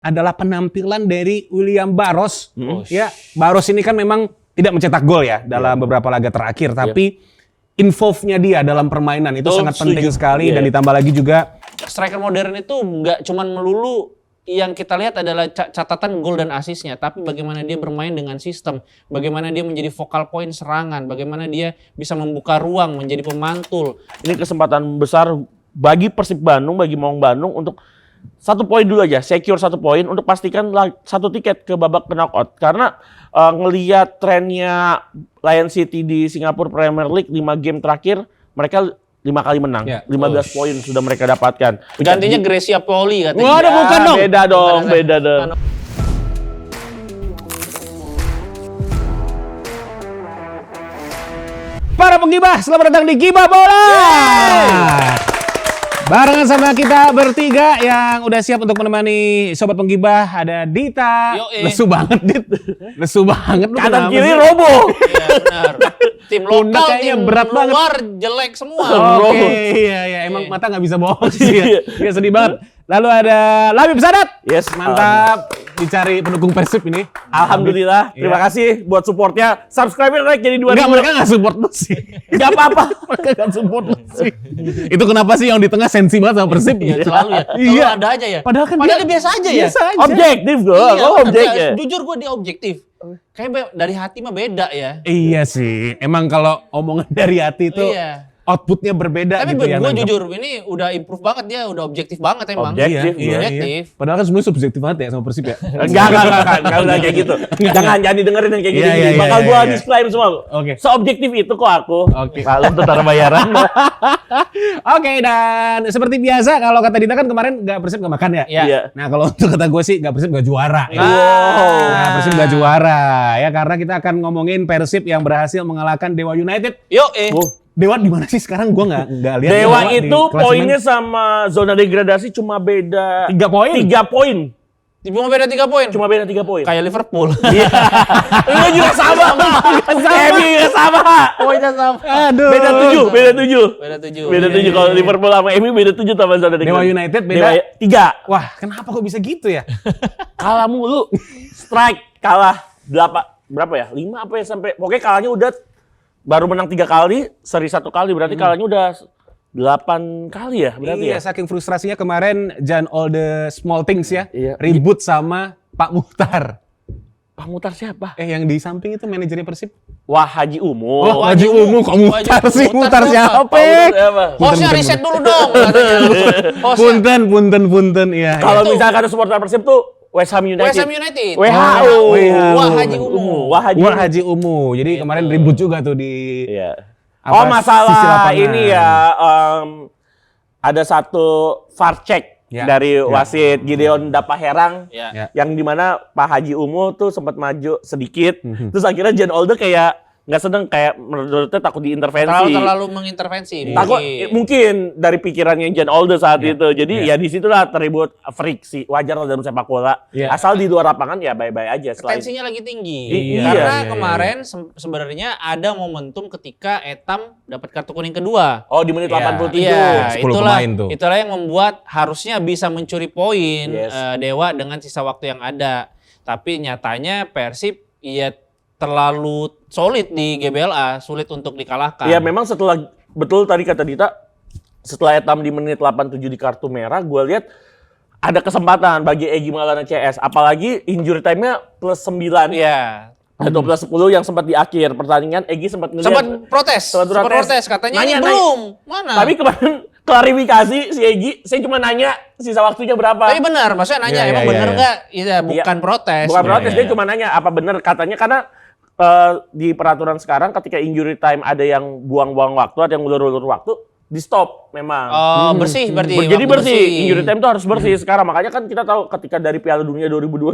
adalah penampilan dari William Barros. Ya, Barros ini kan memang tidak mencetak gol ya dalam beberapa laga terakhir, tapi involve-nya dia dalam permainan itu sangat penting sekali dan ditambah lagi juga striker modern itu nggak cuman melulu yang kita lihat adalah catatan gol dan asisnya, tapi bagaimana dia bermain dengan sistem, bagaimana dia menjadi focal point serangan, bagaimana dia bisa membuka ruang menjadi pemantul. Ini kesempatan besar bagi Persib Bandung, bagi Maung Bandung untuk 1 poin dulu aja, secure 1 poin untuk pastikan 1 tiket ke babak knockout. Karena ngelihat trennya Lion City di Singapura Premier League 5 game terakhir mereka 5 kali menang, 15 poin sudah mereka dapatkan. Gantinya Gracia Poli katanya. Waduh, bukan dong. Beda dong, beda dong. para penggibah, selamat datang di Gibah Bola. Barengan sama kita bertiga yang udah siap untuk menemani sobat penggibah. Ada Dita. Lesu banget, Dit. Lesu banget. Kanan kiri roboh. Iya benar. Tim lokal, tim berat luar banget. jelek semua. Oke, iya. Emang mata nggak bisa bohong sih ya. Iya, sedih banget. Lalu ada Labib Sadat. Yes, mantap. Dicari pendukung Persib ini. Alhamdulillah. Terima kasih buat supportnya. Subscribe naik jadi 2.000. Enggak, mereka nggak support lu sih. Gak apa-apa. Mereka nggak support lu sih. Itu kenapa sih yang di tengah sensi banget sama Persib? Iya, selalu ya. Iya. Selalu ada aja ya. Padahal kan dia biasa aja ya. Biasa aja. Objektif gue. Iya, Objektif. jujur gue dia objektif. Kayak dari hati mah beda ya. Iya sih. Emang kalau omongan dari hati itu Iya. outputnya berbeda. Tapi gitu ya, gue jujur ini udah improve banget, dia udah objektif banget emang. Objektif, objektif. Padahal kan sebenarnya subjektif banget ya sama Persib ya. Enggak udah kayak gitu. Jangan didengerin yang kayak gitu. Iya, Bakal iya, gua iya. disclaim semua. Oke. Seobjektif itu kok aku. Oke. Kalau untuk taruh bayaran. Oke, dan seperti biasa kalau kata Dita kan kemarin nggak Persib nggak makan ya. Iya. Nah kalau untuk kata gue sih nggak Persib nggak juara. Ya. Wow. Nah, Persib nggak juara ya karena kita akan ngomongin Persib yang berhasil mengalahkan Dewa United. Yuk, Dewa di mana sih sekarang? Gue nggak lihat. Dewa di itu klasemen. poinnya sama zona degradasi cuma beda 3 poin. 3 poin. cuma beda 3 poin. Cuma beda 3 poin. Kayak Liverpool. Lu juga sama. Emi juga sama. Poinnya sama. Aduh. Beda 7. Beda 7. Beda 7 kalau Liverpool sama Emi beda 7 sama zona degradasi. Dewa United beda 3. Wah, kenapa kok bisa gitu ya? Kalah mulu. Strike kalah 8 berapa ya? 5 apa ya sampai pokoknya kalahnya udah baru menang 3 kali, seri 1 kali berarti kalahnya udah 8 kali ya berarti Iya, ya. saking frustrasinya kemarin Jan all the small things ya. Iya. Ribut sama Pak Muhtar. Pak Muhtar siapa? Yang di samping itu manajernya Persib. Wah, Haji Umu. Oh, Haji Umu, kok Muhtar sih? Muhtar siapa? Pak Muhtar siapa? Hostnya riset dulu dong. Hostnya. Punten. Iya. Kalau misalkan ada supporter Persib tuh West Ham United. West Ham United. WHO. Wah, Haji Umu. Wah, Haji Umu. Jadi kemarin ribut juga tuh di Iya. apa, Oh, sisi masalah lapangan. ini ya ada satu VAR check dari wasit Gideon Dapaherang Ya. yang dimana Pak Haji Umu tuh sempat maju sedikit, terus akhirnya Jan Olde kayak nggak seneng, kayak menurutnya takut diintervensi. Terlalu mengintervensi. Takut mungkin dari pikirannya Jan Olde saat itu. Jadi ya disitulah terlibat friksi. Wajar lah dalam sepak bola. Asal di luar lapangan ya baik-baik aja. Tensinya lagi tinggi. Iya. Karena kemarin sebenarnya ada momentum ketika Etam dapat kartu kuning kedua. Oh, di menit 87. Iya, 10 itulah pemain tuh. itulah yang membuat harusnya bisa mencuri poin Yes. Dewa dengan sisa waktu yang ada. Tapi nyatanya Persib terlalu solid di GBLA, sulit untuk dikalahkan. Ya memang setelah, betul tadi kata Dita, setelah Etam di menit 87 di kartu merah, gue lihat ada kesempatan bagi Egy Maulana CS. Apalagi injury time-nya plus 9. Iya. Atau plus 10 yang sempat di akhir pertandingan, Egy sempat ngeliat. Sempat protes. Katanya ini belum. Mana? Tapi kemarin klarifikasi si Egy, saya cuma nanya sisa waktunya berapa. Tapi benar, maksudnya nanya emang benar nggak? Iya, bukan protes. Bukan protes, dia cuma nanya apa benar katanya karena di peraturan sekarang ketika injury time ada yang buang-buang waktu, ada yang ulur-ulur waktu, di stop memang. Oh, bersih berarti. Jadi waktu bersih. Injury time itu harus bersih sekarang. Makanya kan kita tahu ketika dari Piala Dunia 2022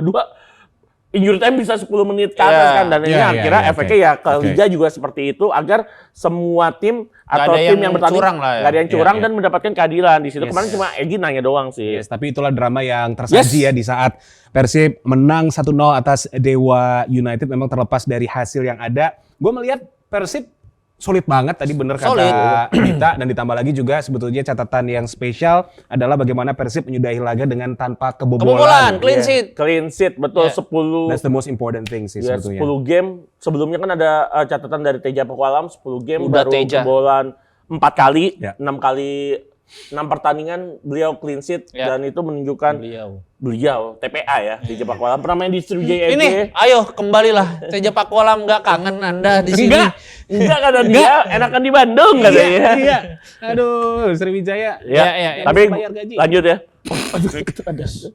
injury time bisa 10 menit ke atas kan, dan ini akhirnya efeknya ya ke Liga juga seperti itu agar semua tim atau tim yang bertanding nggak ada yang curang dan mendapatkan keadilan di situ. Kemarin cuma Egy nanya doang sih. Tapi itulah drama yang tersaji ya di saat Persib menang 1-0 atas Dewa United. Memang terlepas dari hasil yang ada, gue melihat Persib solid banget tadi bener kata Solid. Dita, dan ditambah lagi juga sebetulnya catatan yang spesial adalah bagaimana Persib menyudahi laga dengan tanpa kebobolan. Clean Iya, sheet. Clean sheet, betul. Iya. 10 That's the most important thing sih ya, sebetulnya. 10 game. Sebelumnya kan ada catatan dari Teja Pakualam 10 game Udah baru Teja. kebobolan 4 kali, Ya. 6 kali 6 pertandingan beliau clean sheet Ya. dan itu menunjukkan Beliau. TPA ya di Teja Pakualam pernah main di Sriwijaya FC. Ini, ayo kembalilah. Teja Pakualam nggak kangen Anda di sini. Enggak kata dia enakan di Bandung katanya. Iya. Aduh, Sriwijaya. Ya, Ya. tapi Bayar gaji. lanjut ya.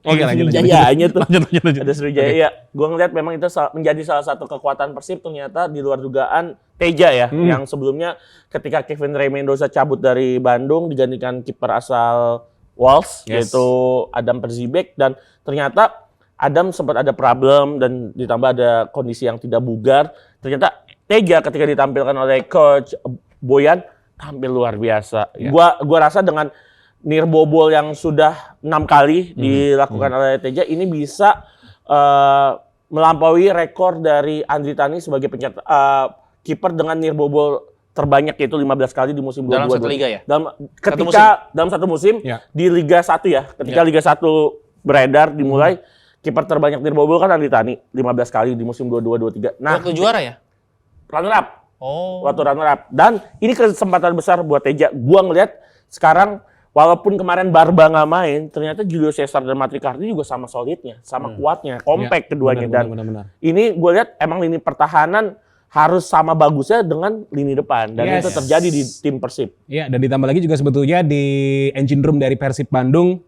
Oke, lanjut. Sriwijaya-nya tuh. Lanjut. Ada Sriwijaya. Ya, gua ngeliat memang itu menjadi salah satu kekuatan Persib ternyata di luar dugaan Teja ya, yang sebelumnya ketika Kevin Rey Mendoza cabut dari Bandung digantikan kiper asal Wolves Yes. yaitu Adam Perzibek dan ternyata Adam sempat ada problem dan ditambah ada kondisi yang tidak bugar. Ternyata Teja ketika ditampilkan oleh coach Boyan tampil luar biasa. Ya. Gua rasa dengan nirbobol yang sudah 6 kali dilakukan oleh Teja ini bisa melampaui rekor dari Andri Tani sebagai kiper dengan nirbobol terbanyak yaitu 15 kali di musim 22. Dalam satu liga ya? Dalam satu musim Ya. di Liga 1 ya. Ketika Ya. Liga 1 beredar dimulai kiper terbanyak nirbobol kan Andri Tani 15 kali di musim 22-23. Nah, Waktu juara ya? runner up. Oh. Waktu runner up. Dan ini kesempatan besar buat Teja. Gua ngelihat sekarang walaupun kemarin Barba nggak main, ternyata Julio Cesar dan Matrikardi juga sama solidnya, sama kuatnya, kompak keduanya. Dan benar. ini gue lihat emang lini pertahanan harus sama bagusnya dengan lini depan. Dan Yes. itu terjadi di tim Persib. Iya, dan ditambah lagi juga sebetulnya di engine room dari Persib Bandung,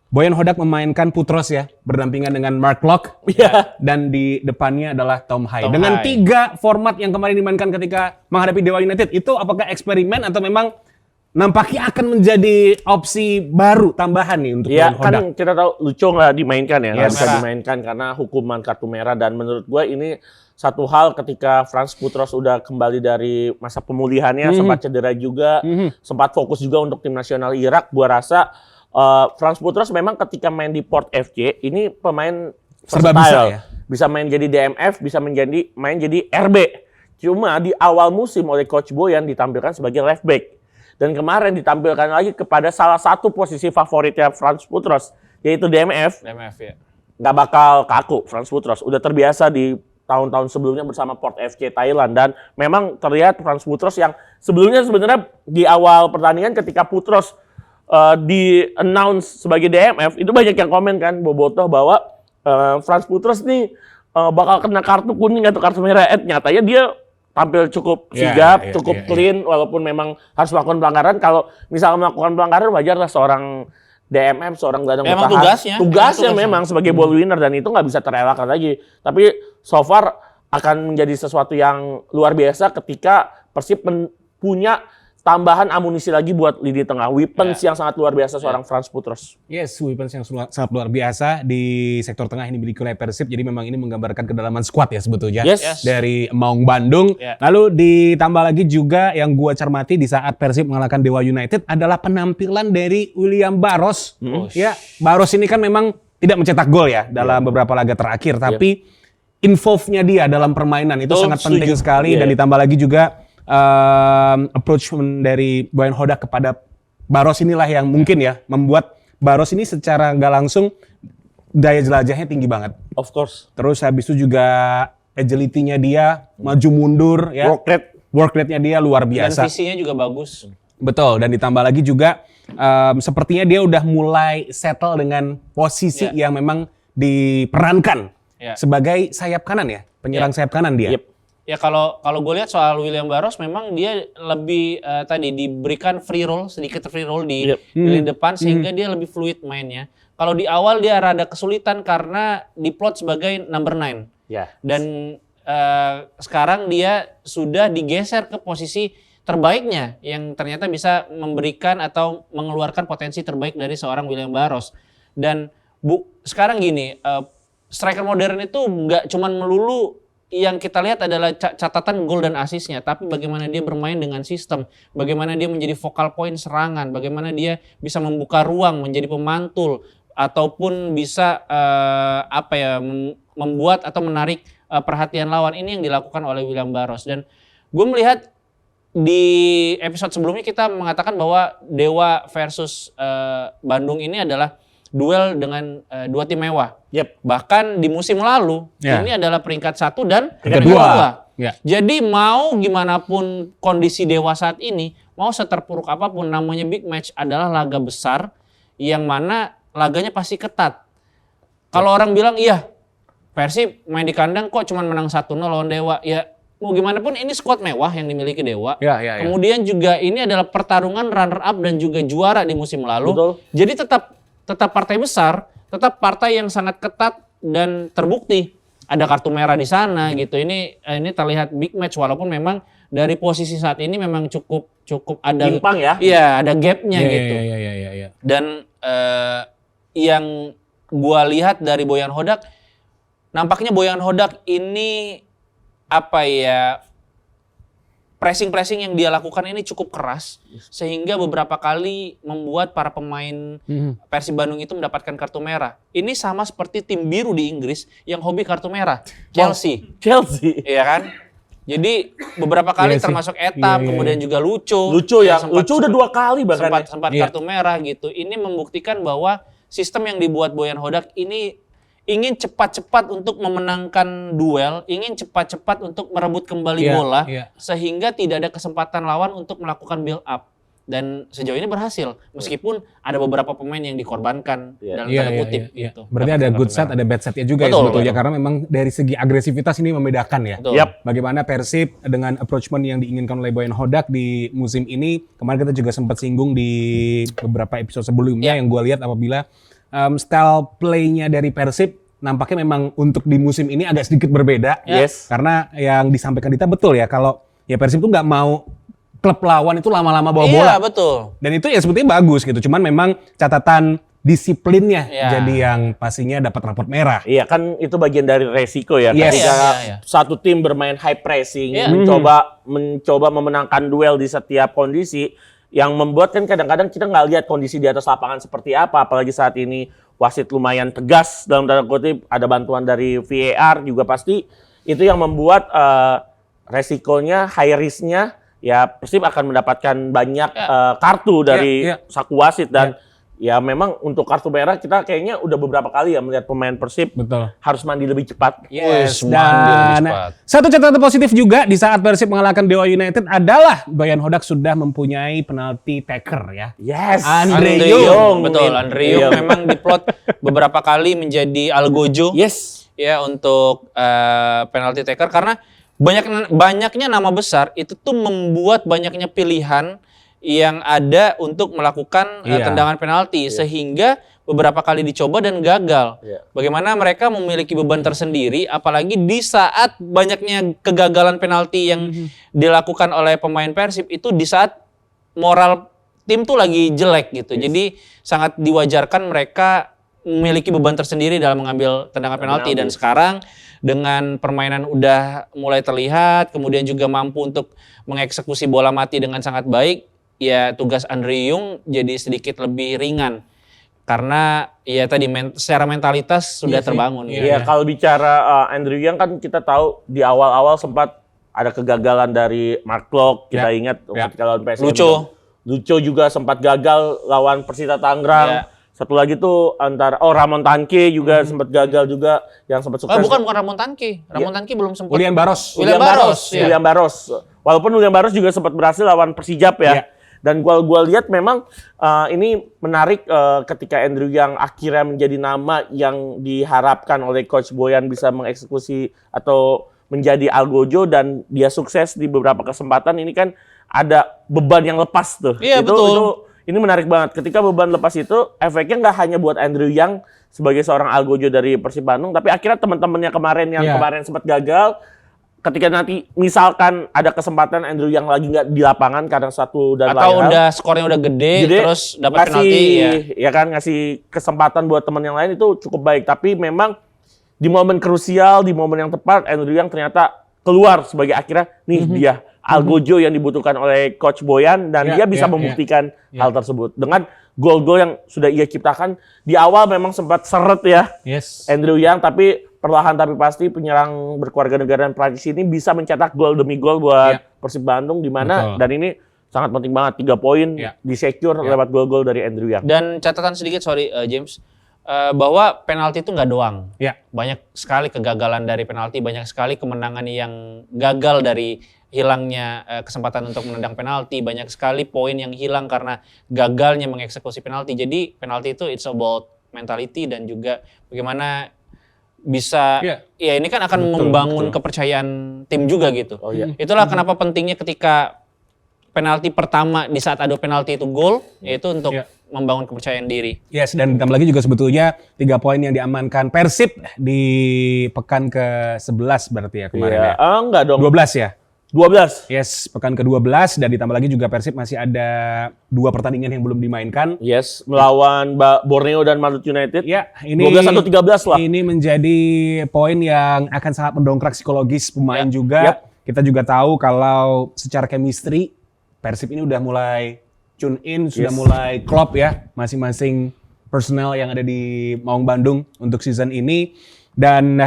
Boyan Hodak memainkan Putros ya, berdampingan dengan Mark Locke. Iya. Dan di depannya adalah Tom Hai. Tom Dengan Hai. 3 format yang kemarin dimainkan ketika menghadapi Dewa United, itu apakah eksperimen atau memang nampaknya akan menjadi opsi baru tambahan nih untuk Iya, Boyan kan Hodak? kita tahu Luco nggak dimainkan ya, nggak Yes. bisa dimainkan karena hukuman kartu merah. Dan menurut gue ini satu hal ketika Frans Putros udah kembali dari masa pemulihannya, sempat cedera juga, sempat fokus juga untuk tim nasional Irak. Gua rasa Frans Putros memang ketika main di Port FC ini pemain Serba versatile. bisa ya? Bisa main jadi DMF, bisa main jadi RB. Cuma di awal musim oleh Coach Boyan ditampilkan sebagai left back. Dan kemarin ditampilkan lagi kepada salah satu posisi favoritnya Frans Putros, yaitu DMF. MF ya. Nggak bakal kaku Frans Putros. Udah terbiasa di tahun-tahun sebelumnya bersama Port FC Thailand. Dan memang terlihat Frans Putros yang sebelumnya sebenarnya di awal pertandingan ketika Putros di-announce sebagai DMF, itu banyak yang komen kan, bobotoh bahwa Frans Putros nih bakal kena kartu kuning atau kartu merah. Nyatanya dia tampil cukup sigap, cukup clean, walaupun memang harus melakukan pelanggaran. Kalau misalnya melakukan pelanggaran, wajar lah seorang DMF, seorang gelandang Emang bertahan. tugasnya. Tugasnya Emang memang sebagai ball winner dan itu nggak bisa terelakkan lagi. Tapi so far akan menjadi sesuatu yang luar biasa ketika Persib punya tambahan amunisi lagi buat lini tengah. Weapons yang sangat luar biasa seorang Frans Putros. Yes, weapons yang sangat luar biasa di sektor tengah ini dimiliki oleh Persib. Jadi memang ini menggambarkan kedalaman squad ya sebetulnya. Yes. Dari Maung Bandung. Yeah. Lalu ditambah lagi juga yang gua cermati di saat Persib mengalahkan Dewa United adalah penampilan dari William Barros. Ya, Barros ini kan memang tidak mencetak gol ya dalam beberapa laga terakhir, tapi involve-nya dia dalam permainan itu Betul, sangat penting setuju. sekali. Dan ditambah lagi juga approach dari Boyan Hodak kepada Barros inilah yang mungkin ya membuat Barros ini secara nggak langsung daya jelajahnya tinggi banget. Of course. Terus habis itu juga agility-nya dia maju mundur ya. Work rate-nya dia luar Dan biasa. visinya juga bagus. Betul, dan ditambah lagi juga sepertinya dia udah mulai settle dengan posisi yang memang diperankan sebagai sayap kanan ya, penyerang sayap kanan dia. Yep. Ya kalau gue lihat soal William Barros memang dia lebih tadi diberikan free roll, sedikit free roll di lini depan sehingga dia lebih fluid mainnya. Kalau di awal dia rada kesulitan karena diplot sebagai number 9. Ya. Dan sekarang dia sudah digeser ke posisi terbaiknya yang ternyata bisa memberikan atau mengeluarkan potensi terbaik dari seorang William Barros. Dan sekarang gini, striker modern itu nggak cuman melulu yang kita lihat adalah catatan gol dan asisnya, tapi bagaimana dia bermain dengan sistem, bagaimana dia menjadi focal point serangan, bagaimana dia bisa membuka ruang menjadi pemantul ataupun bisa membuat atau menarik perhatian lawan. Ini yang dilakukan oleh William Barros. Dan gue melihat di episode sebelumnya kita mengatakan bahwa Dewa versus Bandung ini adalah duel dengan dua tim mewah. Yep. Bahkan di musim lalu ini adalah peringkat 1 dan Peringkat peringkat dua. 2. Ya. Jadi mau gimana pun kondisi Dewa saat ini, mau seterpuruk apapun, namanya big match adalah laga besar yang mana laganya pasti ketat. Kalau orang bilang iya Persib main di kandang kok cuma menang 1-0 lawan Dewa, ya mau gimana pun ini skuad mewah yang dimiliki Dewa. Ya. Kemudian juga ini adalah pertarungan runner up dan juga juara di musim lalu. Betul. Jadi tetap partai besar, tetap partai yang sangat ketat dan terbukti ada kartu merah di sana gitu. Ini terlihat big match walaupun memang dari posisi saat ini memang cukup ada Timpang ya. Iya, ada gapnya gitu. Iya. Dan yang gua lihat dari Boyan Hodak, nampaknya Boyan Hodak ini pressing yang dia lakukan ini cukup keras sehingga beberapa kali membuat para pemain Persib Bandung itu mendapatkan kartu merah. Ini sama seperti tim biru di Inggris yang hobi kartu merah, Chelsea. Iya kan? Jadi beberapa kali Iya sih. termasuk Etam, Iya. kemudian juga Lucu Lucu udah 2 kali bahkan. sempat Iya. kartu merah gitu. Ini membuktikan bahwa sistem yang dibuat Boyan Hodak ini ingin cepat-cepat untuk memenangkan duel, ingin cepat-cepat untuk merebut kembali Iya, bola, iya. sehingga tidak ada kesempatan lawan untuk melakukan build up. Dan sejauh ini berhasil, meskipun ada beberapa pemain yang dikorbankan dalam tanda kutip. Gitu. Berarti ada good set, ada bad setnya juga ya Betul, sebetulnya. betul. Karena memang dari segi agresivitas ini membedakan ya. Betul. Yap. Bagaimana Persib dengan approachment yang diinginkan oleh Boyan Hodak di musim ini. Kemarin kita juga sempat singgung di beberapa episode sebelumnya yang gue lihat apabila style play-nya dari Persib nampaknya memang untuk di musim ini agak sedikit berbeda. Yes. Karena yang disampaikan Dita betul ya, kalau ya Persib tuh nggak mau klub lawan itu lama-lama bawa Iya, bola. betul. Dan itu ya sebetulnya bagus gitu. Cuman memang catatan disiplinnya Iya. jadi yang pastinya dapat rapot merah. Iya kan itu bagian dari resiko ya. Yes. Ketika Iya. satu tim bermain high pressing, Iya. mencoba memenangkan duel di setiap kondisi, yang membuat kan kadang-kadang kita nggak lihat kondisi di atas lapangan seperti apa. Apalagi saat ini wasit lumayan tegas dalam tanda kutip, ada bantuan dari VAR juga pasti itu yang membuat resikonya, high risk-nya ya Persib akan mendapatkan banyak kartu dari Iya. saku wasit dan ya memang untuk kartu merah kita kayaknya udah beberapa kali ya melihat pemain Persib Betul. harus mandi lebih cepat. Yes, mandi lebih Dan cepat. satu catatan positif juga di saat Persib mengalahkan Dewa United adalah Boyan Hodak sudah mempunyai penalti taker ya. Yes, Andre Yung. Betul, Andre Yung memang diplot beberapa kali menjadi algojo. Yes. Ya untuk penalti taker karena banyaknya nama besar itu tuh membuat banyaknya pilihan yang ada untuk melakukan tendangan penalti sehingga beberapa kali dicoba dan gagal. Iya. Bagaimana mereka memiliki beban tersendiri apalagi di saat banyaknya kegagalan penalti yang dilakukan oleh pemain Persib itu di saat moral tim tuh lagi jelek gitu. Jadi sangat diwajarkan mereka memiliki beban tersendiri dalam mengambil tendangan penalti dan sekarang dengan permainan udah mulai terlihat kemudian juga mampu untuk mengeksekusi bola mati dengan sangat baik, ya tugas Andre Yung jadi sedikit lebih ringan karena ya tadi secara mentalitas sudah terbangun. Iya, kalau bicara Andrew Yang kan kita tahu di awal-awal sempat ada kegagalan dari Mark Klok, kita ingat ketika lawan PSM. Lucu juga sempat gagal lawan Persita Tangerang. Satu lagi tuh Ramon Tanke juga sempat gagal juga yang sempat sukses. Bukan Ramon Tanke. Ramon Tanke belum sempat. William Baros. William Baros. Walaupun William Baros juga sempat berhasil lawan Persijap ya. Dan gua lihat memang ini menarik ketika Andrew yang akhirnya menjadi nama yang diharapkan oleh Coach Boyan bisa mengeksekusi atau menjadi algojo dan dia sukses di beberapa kesempatan. Ini kan ada beban yang lepas tuh. Iya, betul. Ini menarik banget. Ketika beban lepas itu, efeknya nggak hanya buat Andrew Yang sebagai seorang algojo dari Persib Bandung, tapi akhirnya teman-temannya kemarin yang kemarin sempat gagal, ketika nanti misalkan ada kesempatan Andrew Yang lagi nggak di lapangan karena satu dan lain hal. Atau udah skornya udah gede terus dapat penalti. Ya kan, ngasih kesempatan buat teman yang lain itu cukup baik. Tapi memang di momen krusial, di momen yang tepat, Andrew Yang ternyata keluar sebagai akhirnya, nih dia. Algojo yang dibutuhkan oleh Coach Boyan dan dia bisa membuktikan hal tersebut dengan gol-gol yang sudah ia ciptakan di awal memang sempat seret ya Andrew Yang, tapi perlahan tapi pasti penyerang berkeluarga negaraan Prancis ini bisa mencetak gol demi gol buat Persib Bandung, di mana dan ini sangat penting banget, 3 poin di-secure lewat gol-gol dari Andrew Yang. Dan catatan sedikit, James, bahwa penalti itu nggak doang. Banyak sekali kegagalan dari penalti, banyak sekali kemenangan yang gagal dari hilangnya kesempatan untuk menendang penalti, banyak sekali poin yang hilang karena gagalnya mengeksekusi penalti. Jadi penalti itu it's about mentality dan juga bagaimana bisa ya ini kan akan membangun kepercayaan tim juga gitu. Itulah kenapa pentingnya ketika penalti pertama di saat adu penalti itu gol, yaitu untuk membangun kepercayaan diri. Yes, dan ditambah lagi juga sebetulnya 3 poin yang diamankan Persib di pekan ke-11 berarti ya kemarin ya. Enggak dong. 12 ya? 12. Yes, pekan ke-12 dan ditambah lagi juga Persib masih ada 2 pertandingan yang belum dimainkan. Yes, melawan Borneo dan Malut United. Ya, ini 12-1-13 lah. Ini menjadi poin yang akan sangat mendongkrak psikologis pemain juga. Kita juga tahu kalau secara chemistry Persib ini udah mulai tune in, sudah mulai klop ya masing-masing personel yang ada di Maung Bandung untuk season ini dan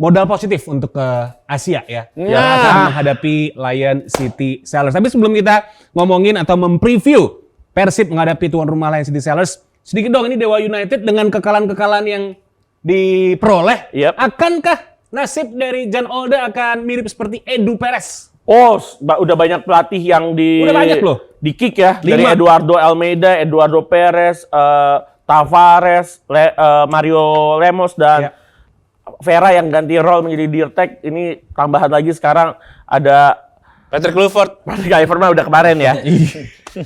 modal positif untuk ke Asia ya. Yang akan menghadapi Lion City Sellers. Tapi sebelum kita ngomongin atau mempreview Persib menghadapi tuan rumah Lion City Sellers, sedikit dong ini Dewa United dengan kekalahan-kekalahan yang diperoleh, akankah nasib dari Jan Olde akan mirip seperti Edu Perez? Oh, udah banyak pelatih yang di kick ya. 5. Dari Eduardo Almeida, Eduardo Perez, Tavares, Mario Lemos dan Vera yang ganti role menjadi Dirtek. Ini tambahan lagi sekarang ada Patrick Kluivert. Patrick Kluivert udah kemarin ya.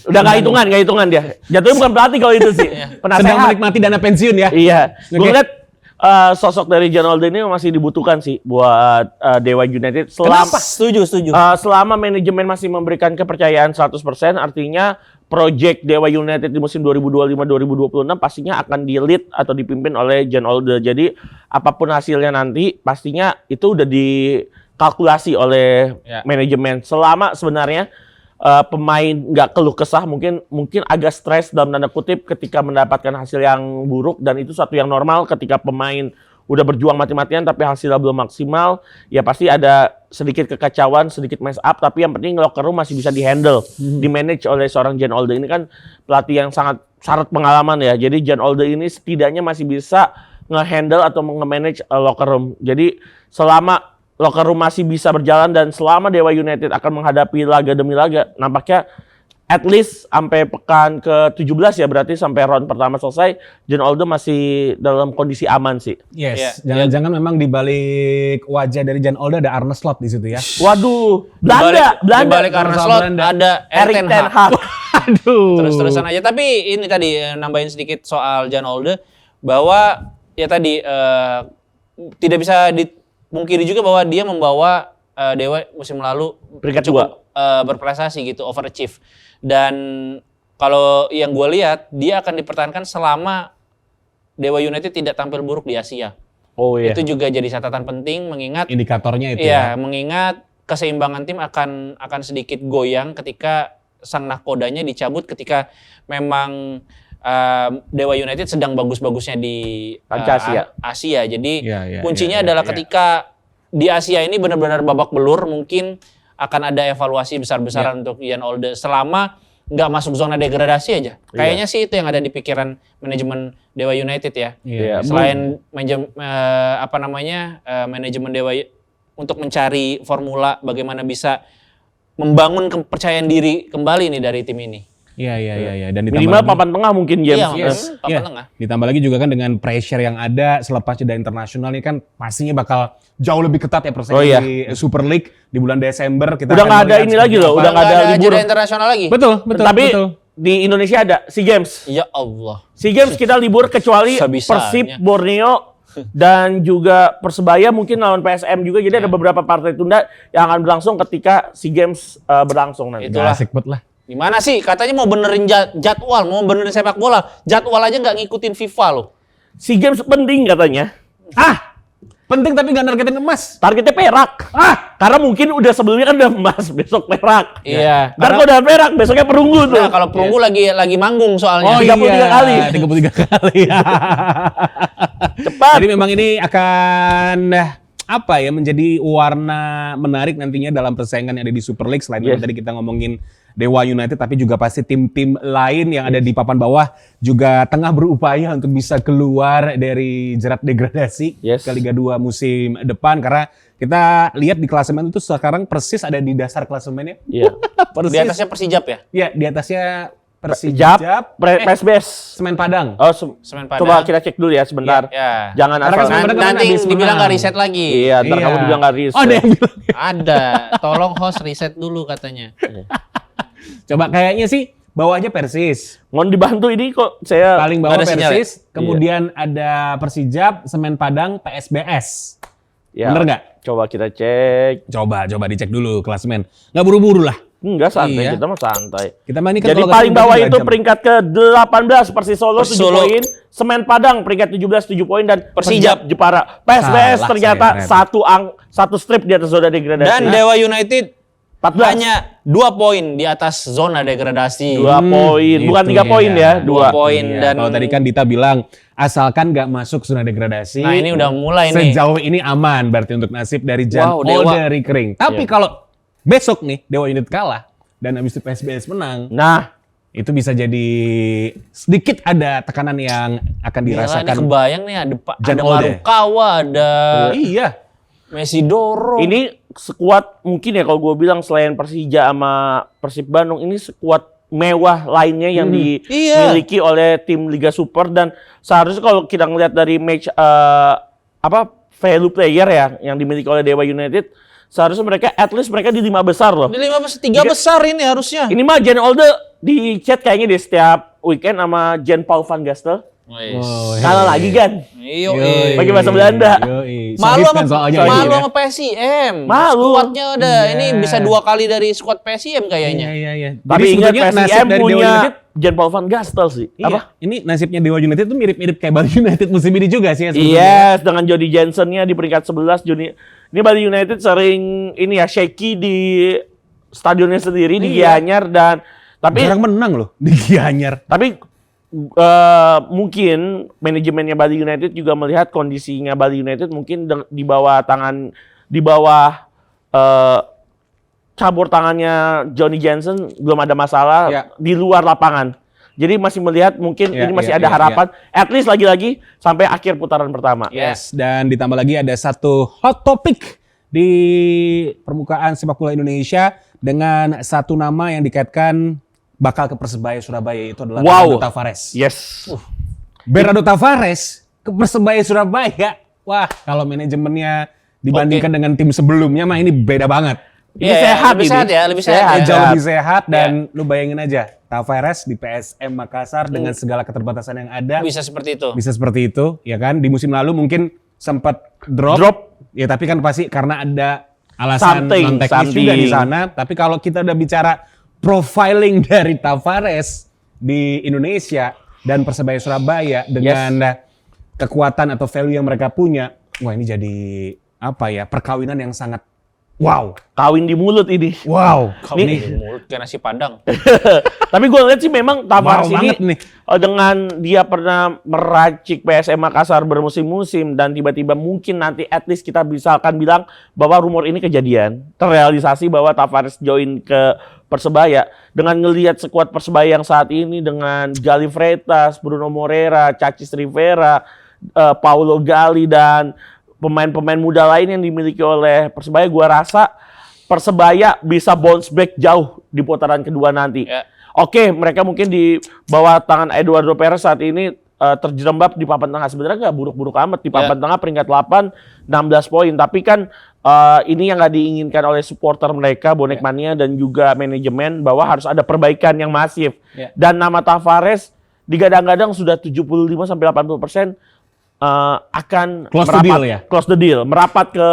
Udah nggak hitungan dia. Jatuhnya bukan pelatih kalau itu sih. Penasehat. Sedang menikmati dana pensiun ya. Iya. Gue lihat sosok dari Jan Olde ini masih dibutuhkan sih buat Dewa United. Kenapa? Setuju. Selama manajemen masih memberikan kepercayaan 100%, artinya project Dewa United di musim 2025-2026 pastinya akan di-lead atau dipimpin oleh Jan Olde. Jadi apapun hasilnya nanti pastinya itu udah dikalkulasi oleh manajemen. Selama sebenarnya pemain nggak keluh kesah, mungkin agak stres dalam tanda kutip ketika mendapatkan hasil yang buruk, dan itu satu yang normal ketika pemain udah berjuang mati-matian tapi hasilnya belum maksimal, ya pasti ada sedikit kekacauan, sedikit mess up, tapi yang penting locker room masih bisa di-handle, di-manage oleh seorang Jan Olde. Ini kan pelatih yang sangat syarat pengalaman ya, jadi Jan Olde ini setidaknya masih bisa nge-handle atau nge-manage locker room. Jadi selama locker room masih bisa berjalan dan selama Dewa United akan menghadapi laga demi laga, nampaknya at least sampai pekan ke-17 ya, berarti sampai round pertama selesai, Jan Olde masih dalam kondisi aman sih. Yes, jangan-jangan memang di balik wajah dari Jan Olde ada Arne Slot di situ ya. Waduh, Belanda. Di balik Arne Slot ada Erik ten Hag. Aduh. Terus-terusan aja. Tapi ini tadi nambahin sedikit soal Jan Olde, bahwa ya tadi tidak bisa mungkiri juga bahwa dia membawa Dewa musim lalu peringkat cukup berprestasi gitu, overachieve. Dan kalau yang gue lihat, dia akan dipertahankan selama Dewa United tidak tampil buruk di Asia. Oh iya. Itu juga jadi catatan penting, mengingat indikatornya itu mengingat keseimbangan tim akan sedikit goyang ketika sang nahkodanya dicabut ketika memang Dewa United sedang bagus-bagusnya di Asia. Jadi kuncinya adalah ketika di Asia ini benar-benar babak belur, mungkin akan ada evaluasi besar-besaran untuk Jan Olde selama nggak masuk zona degradasi aja. Kayaknya sih itu yang ada di pikiran manajemen Dewa United ya. Selain manajemen Dewa untuk mencari formula bagaimana bisa membangun kepercayaan diri kembali nih dari tim ini. Iya. Dan minimal papan tengah mungkin James. Papan tengah. Ditambah lagi juga kan dengan pressure yang ada selepas jeda internasional ini kan pastinya bakal jauh lebih ketat ya persaingan di Super League di bulan Desember. Kita udah nggak ada ini lagi loh, udah nggak ada libur jeda internasional lagi. Betul. Tapi di Indonesia ada SEA Games. Ya Allah. SEA Games kita libur kecuali Persib, Borneo dan juga Persebaya mungkin lawan PSM juga. Jadi ada beberapa partai tunda yang akan berlangsung ketika SEA Games berlangsung nanti. Itulah asik banget lah. Gimana sih? Katanya mau benerin jadwal, mau benerin sepak bola. Jadwal aja nggak ngikutin FIFA loh. SEA Games penting katanya. Penting tapi nggak nargetin emas. Targetnya perak. Karena mungkin udah sebelumnya kan udah emas, besok perak. Iya. Ntar kalau udah perak, besoknya perunggu tuh. Nah, kalau perunggu lagi manggung soalnya. Oh, 33 kali. 33 kali. Cepat. Jadi memang ini akan apa ya, menjadi warna menarik nantinya dalam persaingan yang ada di Super League. Selain Yes. tadi kita ngomongin Dewa United, tapi juga pasti tim-tim lain yang ada di papan bawah juga tengah berupaya untuk bisa keluar dari jerat degradasi Yes. ke Liga 2 musim depan. Karena kita lihat di klasemen itu sekarang Persis ada di dasar klasemennya. Iya. Di atasnya Persijap ya? Ya, di atasnya Persijap, Persijap, PSBS. Semen Padang. Oh, Semen Padang. coba kita cek dulu ya sebentar. Ya. Jangan Karena asal. kan Semen Padang kan Nanti habis dibilang menang. nggak riset lagi. Iya, ntar Iya. kamu dibilang nggak riset. Oh, ada yang bilang. Ada. Tolong host riset dulu katanya. Coba kayaknya sih bawahnya Persis. Mohon dibantu ini kok saya Paling bawah Nggak ada sinyal Persis, kemudian ada Persijap, Semen Padang, PSBS. Ya, Bener nggak? Coba kita cek. Coba dicek dulu klasemen. Nggak buru-buru lah. Enggak santai, Iya. kita mah santai. Kita main ini kan Jadi kalau nggak paling salah bawah 3 itu jam. peringkat ke-18 Persis Solo 7 Solo. poin, Semen Padang peringkat 17 7 poin dan Persijap Jepara. PSBS Salah ternyata saya, satu strip di atas zona degradasi. Dan Dewa United 14. hanya 2 poin di atas zona degradasi. 2 poin, bukan Gitu 3 poin ya, 2 2 poin. Iya, Dan kalau tadi kan Dita bilang asalkan nggak masuk zona degradasi. Nah, ini udah mulai nih. Sejauh ini aman berarti untuk nasib dari Jan Wow, Dewa. Olde Kering. Tapi kalau besok nih Dewa United kalah dan habis itu PSBS menang, Nah, itu bisa jadi sedikit ada tekanan yang akan Gila, ini dirasakan. kebayang nih ada Jan ada Olde. Marukawa, ada Iya. Messi Doro. ini sekuat mungkin ya kalau gue bilang selain Persija sama Persib Bandung, ini sekuat mewah lainnya yang dimiliki oleh tim Liga Super. Dan seharusnya kalau kita ngelihat dari match value player ya yang dimiliki oleh Dewa United, seharusnya mereka at least mereka di 5 besar loh. Di 3 besar ini harusnya. Ini mah Jan Olde di chat kayaknya di setiap weekend sama Jan Paul van Gastel. Oh, Kalah lagi kan? Iyo, Pakai bahasa Belanda. Malu Sohib sama kan soalnya malu ini ya. sama PSIM. Malu. Skuadnya udah Iya. ini bisa 2 kali dari skuad PSIM kayaknya. Iya. Tapi ingat sebetulnya nasib PSIM dari Dewa punya United, Jan Paul van Gastel sih. iya, Apa? ini nasibnya Dewa United itu mirip-mirip kayak Bali United musim ini juga sih ya sebetulnya. Yes, dengan Jody Jensen-nya di peringkat 11. Ini Bali United sering ini ya shaky di stadionnya sendiri di Gianyar dan tapi Jarang menang loh di Gianyar. mungkin manajemennya Bali United juga melihat kondisinya Bali United mungkin di bawah cabur tangannya Johnny Jensen belum ada masalah Ya. di luar lapangan. Jadi masih melihat mungkin Ya, ini masih ya, ada ya, harapan at least lagi-lagi sampai akhir putaran pertama. Yes, dan ditambah lagi ada satu hot topic di permukaan sepak bola Indonesia dengan satu nama yang dikaitkan bakal ke Persebaya Surabaya, itu adalah Wow. Bernardo Tavares. Yes. Bernardo Tavares ke Persebaya Surabaya. Wah, kalau manajemennya dibandingkan dengan tim sebelumnya mah ini beda banget. Ini sehat lebih ini. sehat ya, lebih sehat. Sehat. ya. Jauh lebih sehat dan lu bayangin aja, Tavares di PSM Makassar dengan segala keterbatasan yang ada Bisa seperti itu. bisa seperti itu, ya kan? Di musim lalu mungkin sempat drop. Ya tapi kan pasti karena ada alasan Something, non teknis something. juga di sana. Tapi kalau kita udah bicara profiling dari Tavares di Indonesia dan Persebaya Surabaya dengan kekuatan atau value yang mereka punya, wah ini jadi apa ya, perkawinan yang sangat wow. Kawin di mulut ini. Wow. Kau ini mulut kayak nasi padang. Tapi gue lihat sih memang Tavares Wow ini banget nih. dengan dia pernah meracik PSM Makassar bermusim-musim dan tiba-tiba mungkin nanti at least kita bisa akan bilang bahwa rumor ini kejadian, terrealisasi bahwa Tavares join ke Persebaya. Dengan ngelihat sekuat Persebaya yang saat ini dengan Gali Freitas, Bruno Moreira, Chacis Rivera, Paulo Gali dan pemain-pemain muda lain yang dimiliki oleh Persebaya, gua rasa Persebaya bisa bounce back jauh di putaran kedua nanti. Ya. Oke, mereka mungkin di bawah tangan Eduardo Perez saat ini terjerembab di papan tengah. Sebenarnya nggak buruk-buruk amat di papan tengah peringkat 8, 16 poin. Tapi kan ini yang nggak diinginkan oleh supporter mereka, bonek mania dan juga manajemen bahwa harus ada perbaikan yang masif. Ya. Dan nama Tavares digadang-gadang sudah 75-80% akan Close the merapat, deal ya? close the deal, merapat ke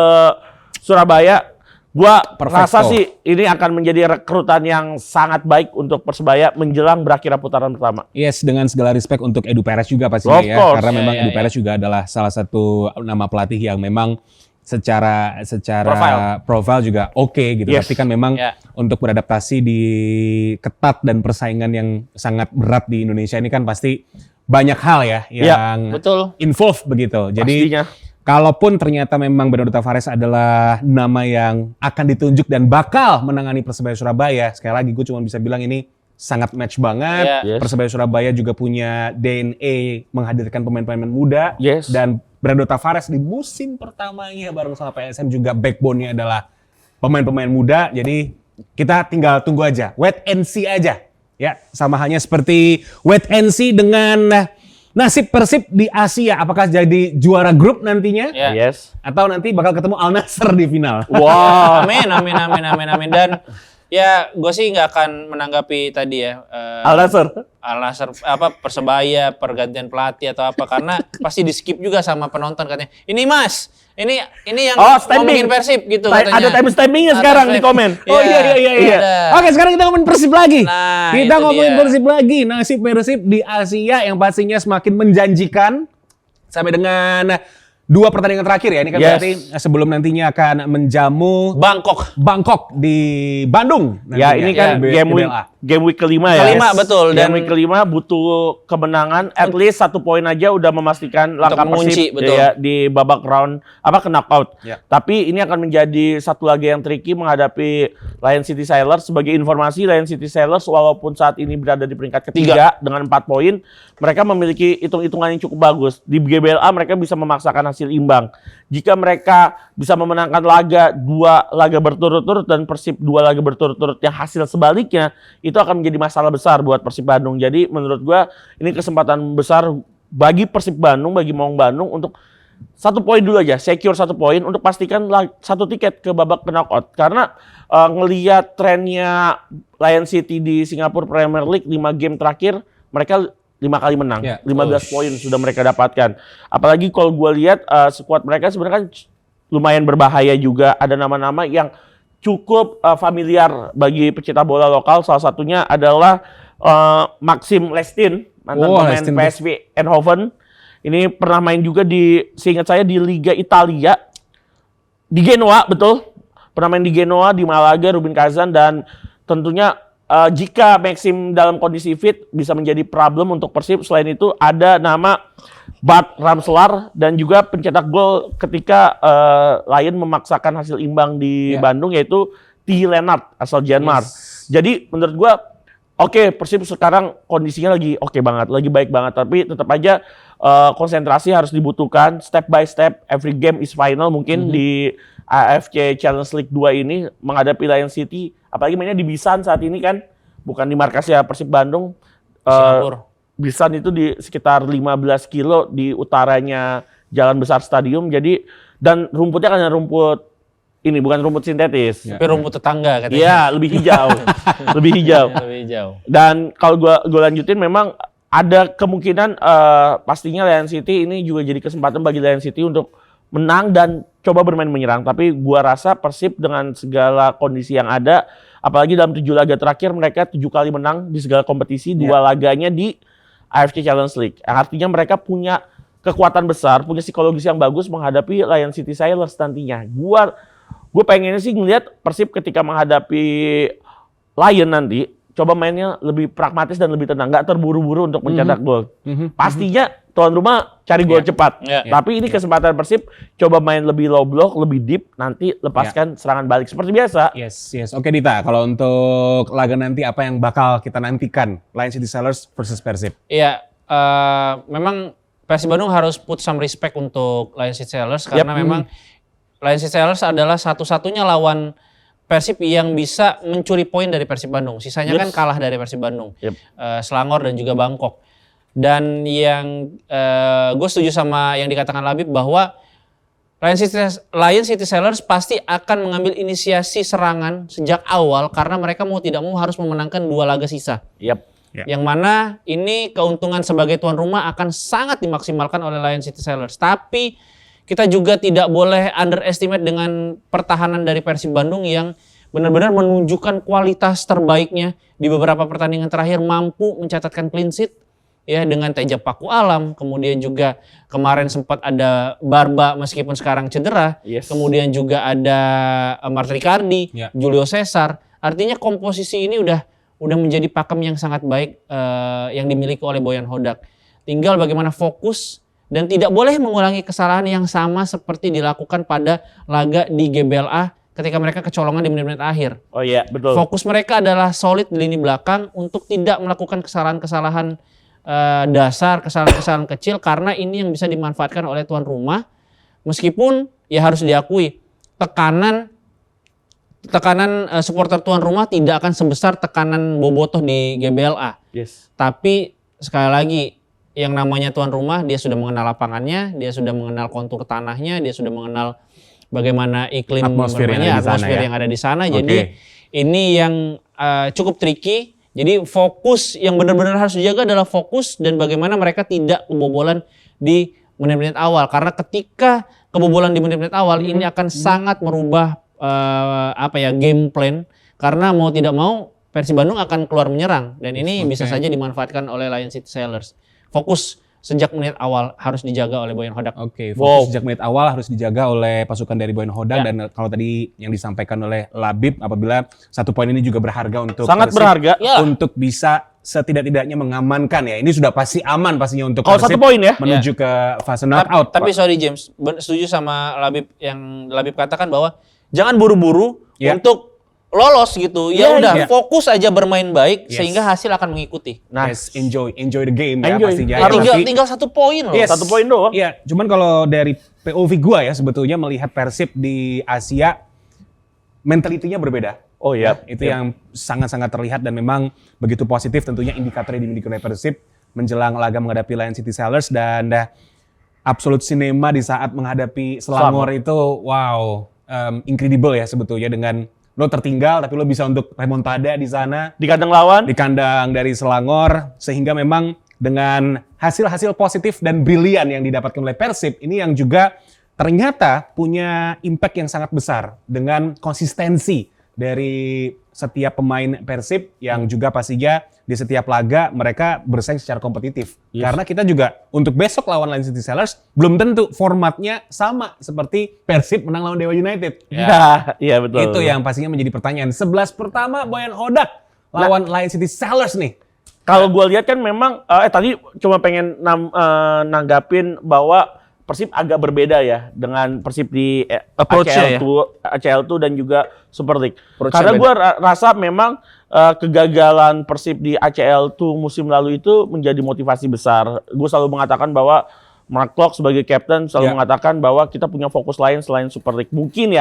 Surabaya. Gua Perfecto. rasa sih ini akan menjadi rekrutan yang sangat baik untuk Persebaya menjelang berakhirnya putaran pertama. Yes, dengan segala respect untuk Edu Perez juga pastinya Of ya. course. Karena memang Ya, Edu Perez juga adalah salah satu nama pelatih yang memang secara profile juga oke gitu. Yes. Tapi kan memang Ya. untuk beradaptasi di ketat dan persaingan yang sangat berat di Indonesia ini kan pasti banyak hal ya yang Betul. involved begitu. Jadi Pastinya. kalaupun ternyata memang Bernardo Tavares adalah nama yang akan ditunjuk dan bakal menangani Persebaya Surabaya, sekali lagi gue cuma bisa bilang ini sangat match banget. Iya. Yes. Persebaya Surabaya juga punya DNA menghadirkan pemain-pemain muda. Yes. Dan Bernardo Tavares di musim pertamanya bareng sama PSM juga backbone-nya adalah pemain-pemain muda. Jadi kita tinggal tunggu aja, wait and see aja. Ya, sama halnya seperti wait and see dengan nasib Persib di Asia. Apakah jadi juara grup nantinya? Ya. Yes. Atau nanti bakal ketemu Al Nassr di final? Wah. Amin. Dan ya gue sih nggak akan menanggapi tadi ya. Al Nassr. Al Nassr Persebaya pergantian pelatih atau apa karena pasti di skip juga sama penonton katanya. Ini Mas, ini yang ngomongin Persib gitu katanya. Ada time stampingnya sekarang di komen. Oh iya. Ada. Oke, sekarang kita ngomongin Persib lagi. Nah, Kita itu ngomongin dia. Persib lagi. Nasib Persib di Asia yang pastinya semakin menjanjikan sampai dengan 2 pertandingan terakhir ya. Ini kan Yes. berarti sebelum nantinya akan menjamu Bangkok. di Bandung. Ya nantinya. ini kan Di game week kelima ya. Kelima, betul. Game Dan- week kelima butuh kemenangan, at least 1 poin aja udah memastikan langkah mengunci, Persib betul. ya, di babak round knockout. Ya. Tapi ini akan menjadi satu laga yang tricky menghadapi Lion City Sailors. Sebagai informasi, Lion City Sailors walaupun saat ini berada di peringkat ketiga dengan 4 poin, mereka memiliki hitung-hitungan yang cukup bagus. Di GBLA mereka bisa memaksakan hasil imbang. Jika mereka bisa memenangkan 2 laga berturut-turut dan Persib 2 laga berturut-turut yang hasil sebaliknya, itu akan menjadi masalah besar buat Persib Bandung. Jadi menurut gua ini kesempatan besar bagi Persib Bandung, bagi Maung Bandung untuk 1 poin dulu aja, secure 1 poin untuk pastikan 1 tiket ke babak knockout. Karena ngelihat trennya Lion City di Singapura Premier League 5 game terakhir, mereka 5 kali menang, Ya. 15 poin sudah mereka dapatkan. Apalagi kalau gue lihat skuad mereka sebenarnya kan lumayan berbahaya juga. Ada nama-nama yang cukup familiar bagi pecinta bola lokal. Salah satunya adalah Maxim Lestin, mantan pemain Lestin. PSV Eindhoven. Ini pernah main juga seingat saya di Liga Italia, di Genoa, betul. Pernah main di Genoa, di Malaga, Rubin Kazan, dan tentunya jika Maxim dalam kondisi fit bisa menjadi problem untuk Persib. Selain itu ada nama Bart Ramselaar dan juga pencetak gol ketika Lion memaksakan hasil imbang di Bandung, yaitu T. Lennart asal Janmar. Jadi menurut gua oke, Persib sekarang kondisinya lagi oke banget, lagi baik banget, tapi tetap aja konsentrasi harus dibutuhkan step by step. Every game is final mungkin di AFC Challenge League 2 ini menghadapi Lion City, apalagi mainnya di Bisan saat ini kan, bukan di markasnya Persib Bandung. Singapura. Bisan itu di sekitar 15 kilo di utaranya Jalan Besar Stadium. Jadi dan rumputnya kan rumput ini bukan rumput sintetis. Tapi rumput tetangga katanya. Iya, lebih hijau. lebih hijau. Lebih jauh. Dan kalau gua lanjutin, memang ada kemungkinan pastinya Lion City ini juga jadi kesempatan bagi Lion City untuk menang dan coba bermain menyerang. Tapi gua rasa Persib dengan segala kondisi yang ada, apalagi dalam 7 laga terakhir mereka 7 kali menang di segala kompetisi, 2 laganya di AFC Challenge League. Artinya mereka punya kekuatan besar, punya psikologis yang bagus menghadapi Lion City Sailors nantinya. Gue pengennya sih ngeliat Persib ketika menghadapi Lion nanti, coba mainnya lebih pragmatis dan lebih tenang, nggak terburu-buru untuk mencetak gol. Pastinya tuan rumah cari gol cepat. Tapi ini kesempatan Persib coba main lebih low block, lebih deep, nanti lepaskan serangan balik seperti biasa. Yes. Oke Dita, kalau untuk laga nanti apa yang bakal kita nantikan? Lion City Sailors versus Persib. Iya, memang Persib Bandung harus put some respect untuk Lion City Sailors karena memang Lion City Sailors adalah satu-satunya lawan Persib yang bisa mencuri poin dari Persib Bandung. Sisanya kan kalah dari Persib Bandung. Selangor dan juga Bangkok. Dan yang gue setuju sama yang dikatakan Labib bahwa Lion City Sailors pasti akan mengambil inisiasi serangan sejak awal karena mereka mau tidak mau harus memenangkan 2 laga sisa. Yang mana ini keuntungan sebagai tuan rumah akan sangat dimaksimalkan oleh Lion City Sailors. Tapi kita juga tidak boleh underestimate dengan pertahanan dari Persib Bandung yang benar-benar menunjukkan kualitas terbaiknya di beberapa pertandingan terakhir, mampu mencatatkan clean sheet ya dengan Teja Paku Alam, kemudian juga kemarin sempat ada Barba meskipun sekarang cedera, kemudian juga ada Martin Icardi, Julio Cesar. Artinya komposisi ini udah menjadi pakem yang sangat baik yang dimiliki oleh Boyan Hodak. Tinggal bagaimana fokus dan tidak boleh mengulangi kesalahan yang sama seperti dilakukan pada laga di GBLA ketika mereka kecolongan di menit-menit akhir. Oh iya, betul. Fokus mereka adalah solid di lini belakang untuk tidak melakukan kesalahan-kesalahan dasar, kesalahan-kesalahan kecil, karena ini yang bisa dimanfaatkan oleh tuan rumah. Meskipun ya harus diakui tekanan supporter tuan rumah tidak akan sebesar tekanan bobotoh di GBLA. Tapi sekali lagi, yang namanya tuan rumah, dia sudah mengenal lapangannya, dia sudah mengenal kontur tanahnya, dia sudah mengenal bagaimana iklim atmosfer yang ada di sana. Jadi ini yang cukup tricky. Jadi fokus yang benar-benar harus dijaga adalah fokus dan bagaimana mereka tidak kebobolan di menit-menit awal. Karena ketika kebobolan di menit-menit awal ini akan sangat merubah game plan. Karena mau tidak mau Persib Bandung akan keluar menyerang dan ini bisa saja dimanfaatkan oleh Lion City Sailors. Fokus sejak menit awal harus dijaga oleh Boyan Hodak. Fokus sejak menit awal harus dijaga oleh pasukan dari Boyan Hodak. Dan kalau tadi yang disampaikan oleh Labib, apabila 1 poin ini juga berharga untuk sangat Persib, berharga untuk bisa setidak-tidaknya mengamankan ya. Ini sudah pasti aman pastinya untuk kalau 1 poin ya menuju ke fase knockout. Tapi sorry James, setuju sama Labib yang Labib katakan bahwa jangan buru-buru untuk lolos gitu. Ya udah fokus aja bermain baik sehingga hasil akan mengikuti. Enjoy the game ya Enjoy. pastinya. Tinggal 1 poin loh. 1 poin doang. Iya, cuman kalau dari POV gua ya sebetulnya melihat Persib di Asia mentalitinya berbeda. Oh iya, itu yang sangat-sangat terlihat dan memang begitu positif tentunya indikator yang dimiliki oleh Persib menjelang laga menghadapi Lion City Sailors dan absolute cinema di saat menghadapi Selangor itu incredible ya sebetulnya dengan lo tertinggal tapi lo bisa untuk remontada di sana di kandang lawan, di kandang dari Selangor, sehingga memang dengan hasil-hasil positif dan brilian yang didapatkan oleh Persib ini yang juga ternyata punya impact yang sangat besar dengan konsistensi dari setiap pemain Persib yang juga pastinya di setiap laga mereka bersaing secara kompetitif. Karena kita juga untuk besok lawan Lion City Sailors belum tentu formatnya sama seperti Persib menang lawan Dewa United. Iya betul. Itu yang pastinya menjadi pertanyaan. 11 pertama Boyan Hodak lawan Lion City Sailors nih. Kalau gue lihat kan memang tadi cuma pengen nanggapin bahwa Persib agak berbeda ya dengan Persib di ACL2 dan juga Super League. Karena gue rasa memang kegagalan Persib di ACL2 musim lalu itu menjadi motivasi besar. Gue selalu mengatakan bahwa Mark Klok sebagai kapten selalu mengatakan bahwa kita punya fokus lain selain Super League. Mungkin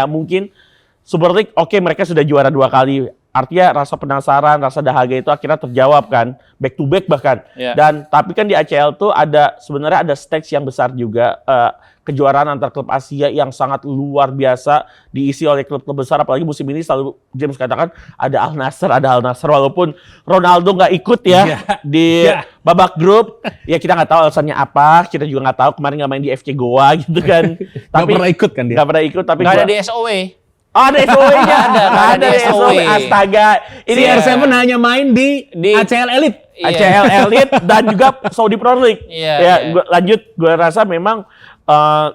Super League mereka sudah juara 2 kali. Artinya rasa penasaran, rasa dahaga itu akhirnya terjawab kan, back to back bahkan. Dan tapi kan di ACL tuh sebenarnya ada stage yang besar juga, kejuaraan antar klub Asia yang sangat luar biasa diisi oleh klub-klub besar. Apalagi musim ini selalu James katakan ada Al Nassr walaupun Ronaldo nggak ikut di babak grup. Ya kita nggak tahu alasannya apa, kita juga nggak tahu, kemarin nggak main di FC Goa gitu kan. Tapi nggak pernah ikut kan dia? Nggak pernah ikut, tapi nggak ada di SOW. Ada SOW-nya, ada di SOW. Astaga, ini CR7 hanya main di ACL Elite. ACL Elite dan juga Saudi Pro League. Lanjut, gue rasa memang